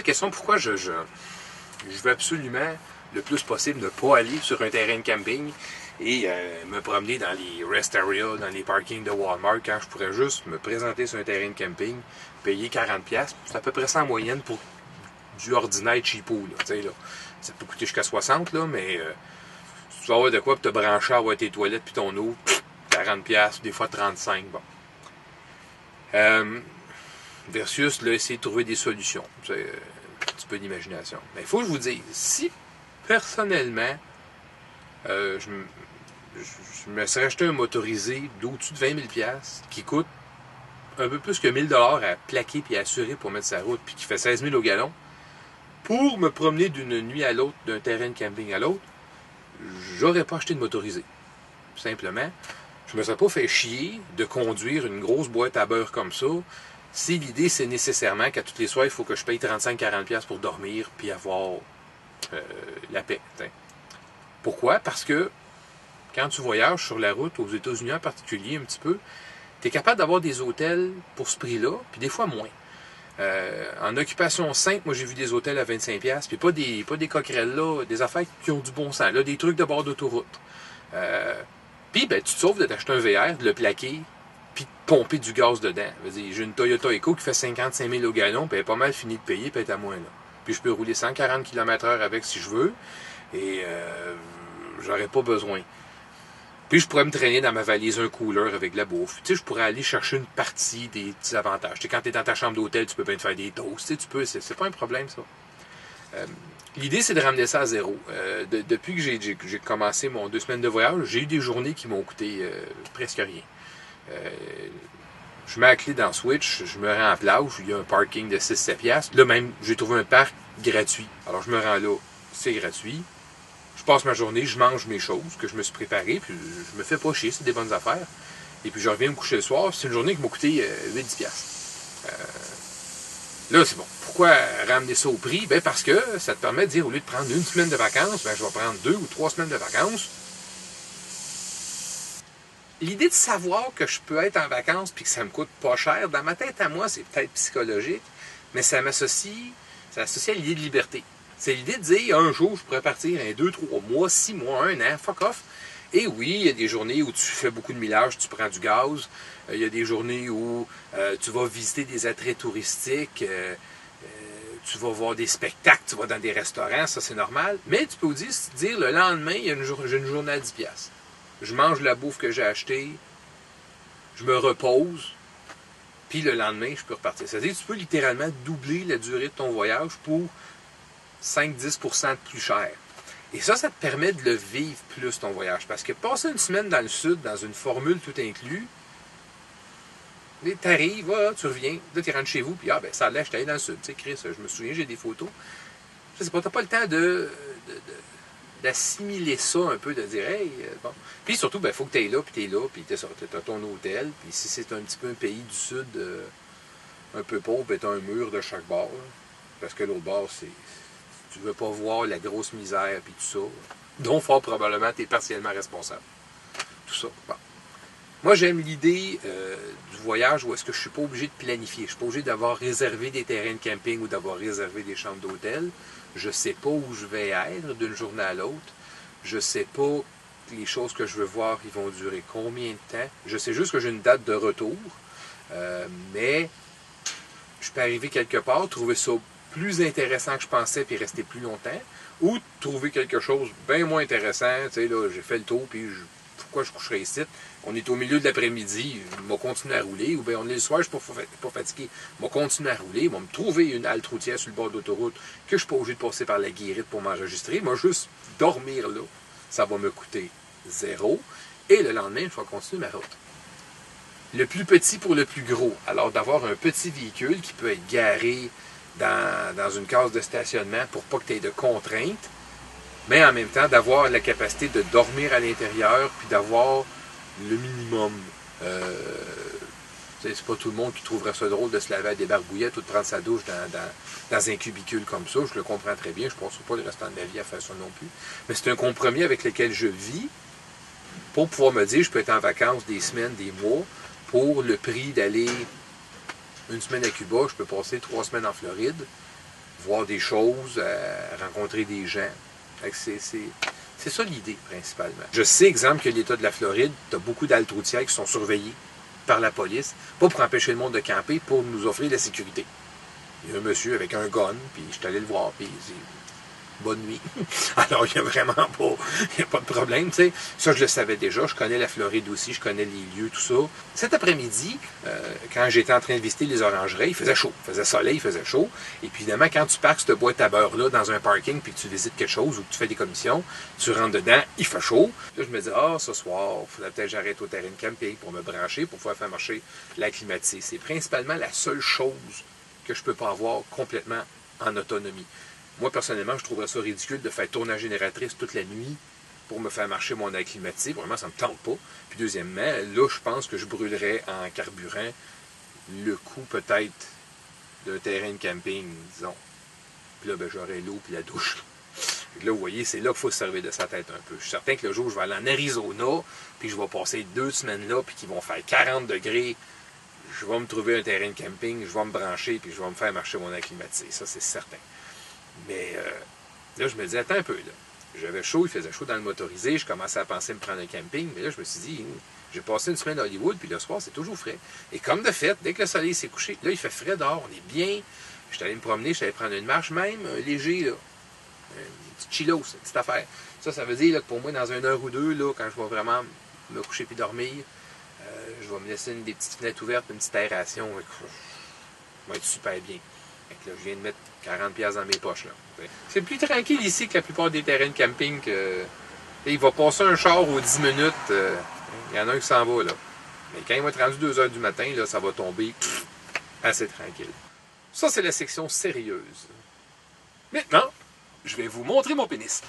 question pourquoi je veux absolument le plus possible ne pas aller sur un terrain de camping et me promener dans les rest areas, dans les parkings de Walmart, quand je pourrais juste me présenter sur un terrain de camping, payer 40$. C'est à peu près ça en moyenne pour du ordinaire cheapo. Là, là. Ça peut coûter jusqu'à 60$, là, mais tu vas avoir de quoi pour te brancher, avoir tes toilettes puis ton eau, 40$, des fois 35$. Bon. Versus là, essayer de trouver des solutions. C'est un petit peu d'imagination. Mais il faut que je vous dise, si personnellement, je me serais acheté un motorisé d'au-dessus de 20 000$ qui coûte un peu plus que 1 000$ à plaquer et à assurer pour mettre sa route, puis qui fait 16 000 au gallon, pour me promener d'une nuit à l'autre, d'un terrain de camping à l'autre, j'aurais pas acheté de motorisé. Simplement, je me serais pas fait chier de conduire une grosse boîte à beurre comme ça, si l'idée c'est nécessairement qu'à tous les soirs, il faut que je paye 35-40$ pour dormir puis avoir la paix. T'sais. Pourquoi? Parce que quand tu voyages sur la route, aux États-Unis en particulier un petit peu, tu es capable d'avoir des hôtels pour ce prix-là, puis des fois moins. En occupation simple, moi j'ai vu des hôtels à 25$, puis pas des coquerelles là, des affaires qui ont du bon sens, là, des trucs de bord d'autoroute. Puis ben, tu te sauves de t'acheter un VR, de le plaquer, puis de pomper du gaz dedans. J'ai une Toyota Echo qui fait 55 000 au gallon, puis elle est pas mal finie de payer, puis elle est à moins là. Puis je peux rouler 140 km/h avec si je veux, et j'aurais pas besoin. Puis je pourrais me traîner dans ma valise un cooler avec de la bouffe. Tu sais, je pourrais aller chercher une partie des petits avantages. Tu sais, quand tu es dans ta chambre d'hôtel, tu peux bien te faire des toasts. Tu peux, c'est pas un problème, ça. L'idée, c'est de ramener ça à zéro. Depuis que j'ai commencé mon 2 semaines de voyage, j'ai eu des journées qui m'ont coûté presque rien. Je mets la clé dans Switch, je me rends à la plage, il y a un parking de 6-7$. Là même, j'ai trouvé un parc gratuit. Alors je me rends là, c'est gratuit. Je passe ma journée, je mange mes choses que je me suis préparé, puis je me fais pas chier, c'est des bonnes affaires. Et puis je reviens me coucher le soir, c'est une journée qui m'a coûté 8-10$. Là, c'est bon. Pourquoi ramener ça au prix? Ben parce que ça te permet de dire, au lieu de prendre 1 semaine de vacances, ben je vais prendre 2 ou 3 semaines de vacances. L'idée de savoir que je peux être en vacances puis que ça me coûte pas cher, dans ma tête à moi, c'est peut-être psychologique, mais ça m'associe à l'idée de liberté. C'est l'idée de dire, un jour, je pourrais partir 1, 2, 3 mois, 6 mois, 1 an, fuck off. Et oui, il y a des journées où tu fais beaucoup de millage, tu prends du gaz. Il y a des journées où tu vas visiter des attraits touristiques, tu vas voir des spectacles, tu vas dans des restaurants, ça c'est normal. Mais tu peux aussi dire, le lendemain, j'ai une journée à 10$. Je mange la bouffe que j'ai achetée, je me repose, puis le lendemain, je peux repartir. C'est-à-dire que tu peux littéralement doubler la durée de ton voyage pour 5-10% de plus cher. Et ça te permet de le vivre plus, ton voyage. Parce que passer une semaine dans le sud, dans une formule tout inclus, tu arrives, tu reviens, là tu rentres chez vous, puis ben ça allait, je suis allé dans le sud. Tu sais, Chris, je me souviens, j'ai des photos. Je sais pas, t'as pas le temps d'assimiler ça un peu, de dire, hey, bon. Puis surtout, ben, faut que tu ailles là, puis t'as ton hôtel, puis si c'est un petit peu un pays du sud un peu pauvre, ben, t'as un mur de chaque bord. Là, parce que l'autre bord, c'est. Tu veux pas voir la grosse misère, puis tout ça. Donc, fort probablement, tu es partiellement responsable. Tout ça. Bon. Moi, j'aime l'idée du voyage où est-ce que je suis pas obligé de planifier. Je suis pas obligé d'avoir réservé des terrains de camping ou d'avoir réservé des chambres d'hôtel. Je sais pas où je vais être d'une journée à l'autre. Je sais pas les choses que je veux voir, ils vont durer combien de temps. Je sais juste que j'ai une date de retour. Mais je peux arriver quelque part, trouver ça plus intéressant que je pensais, puis rester plus longtemps, ou trouver quelque chose bien moins intéressant. Tu sais, là, j'ai fait le tour, puis pourquoi je coucherais ici? On est au milieu de l'après-midi, je vais continuer à rouler, ou bien on est le soir, je ne suis pas fatigué, je vais continuer à rouler, je vais me trouver une halte routière sur le bord de l'autoroute, que je ne suis pas obligé de passer par la Guérite pour m'enregistrer, moi juste dormir là, ça va me coûter 0, et le lendemain, je vais continuer ma route. Le plus petit pour le plus gros, alors d'avoir un petit véhicule qui peut être garé dans une case de stationnement pour pas que tu aies de contraintes, mais en même temps d'avoir la capacité de dormir à l'intérieur puis d'avoir le minimum. C'est pas tout le monde qui trouverait ça drôle de se laver à des barbouillettes ou de prendre sa douche dans un cubicule comme ça. Je le comprends très bien. Je ne passerai pas le restant de ma vie à faire ça non plus. Mais c'est un compromis avec lequel je vis pour pouvoir me dire je peux être en vacances des semaines, des mois, pour le prix d'aller 1 semaine à Cuba, je peux passer 3 semaines en Floride, voir des choses, rencontrer des gens. C'est ça l'idée, principalement. Je sais, exemple, que l'État de la Floride, tu as beaucoup d'haltes routières qui sont surveillées par la police, pas pour empêcher le monde de camper, pour nous offrir la sécurité. Il y a un monsieur avec un gun, puis je suis allé le voir, puis il dit « Bonne nuit ». Alors, il n'y a vraiment pas de problème, tu sais. Ça, je le savais déjà. Je connais la Floride aussi, je connais les lieux, tout ça. Cet après-midi, quand j'étais en train de visiter les orangeries, il faisait chaud. Il faisait soleil, il faisait chaud. Et puis, évidemment, quand tu parques cette boîte à beurre-là dans un parking, puis que tu visites quelque chose ou que tu fais des commissions, tu rentres dedans, il fait chaud. Là, je me dis, ce soir, il faudrait peut-être que j'arrête au terrain de camping pour me brancher, pour pouvoir faire marcher la climatisée. C'est principalement la seule chose que je ne peux pas avoir complètement en autonomie. Moi, personnellement, je trouverais ça ridicule de faire tourner la génératrice toute la nuit pour me faire marcher mon air climatisé. Vraiment, ça ne me tente pas. Puis deuxièmement, là, je pense que je brûlerais en carburant le coût peut-être d'un terrain de camping, disons. Puis là, j'aurais l'eau puis la douche. Et là, vous voyez, c'est là qu'il faut se servir de sa tête un peu. Je suis certain que le jour où je vais aller en Arizona, puis je vais passer 2 semaines là, puis qu'ils vont faire 40 degrés, je vais me trouver un terrain de camping, je vais me brancher, puis je vais me faire marcher mon air climatisé. Ça, c'est certain. Mais là, je me dis, attends un peu, là. J'avais chaud, il faisait chaud dans le motorisé, je commençais à penser me prendre un camping, mais là, je me suis dit, j'ai passé une semaine à Hollywood, puis le soir, c'est toujours frais. Et comme de fait, dès que le soleil s'est couché, là, il fait frais dehors, on est bien. Je suis allé me promener, je suis allé prendre une marche même, léger, là. Un petit chillos, une petite affaire. Ça veut dire là, que pour moi, dans 1 heure ou 2, là, quand je vais vraiment me coucher puis dormir, je vais me laisser des petites fenêtres ouvertes, une petite aération. Ça va être super bien. Fait que là, je viens de mettre 40$ dans mes poches. C'est plus tranquille ici que la plupart des terrains de camping. Il va passer un char aux 10 minutes. Il y en a un qui s'en va. Là. Mais quand il va être rendu 2 heures du matin, là, ça va tomber assez tranquille. Ça, c'est la section sérieuse. Maintenant, je vais vous montrer mon pénis.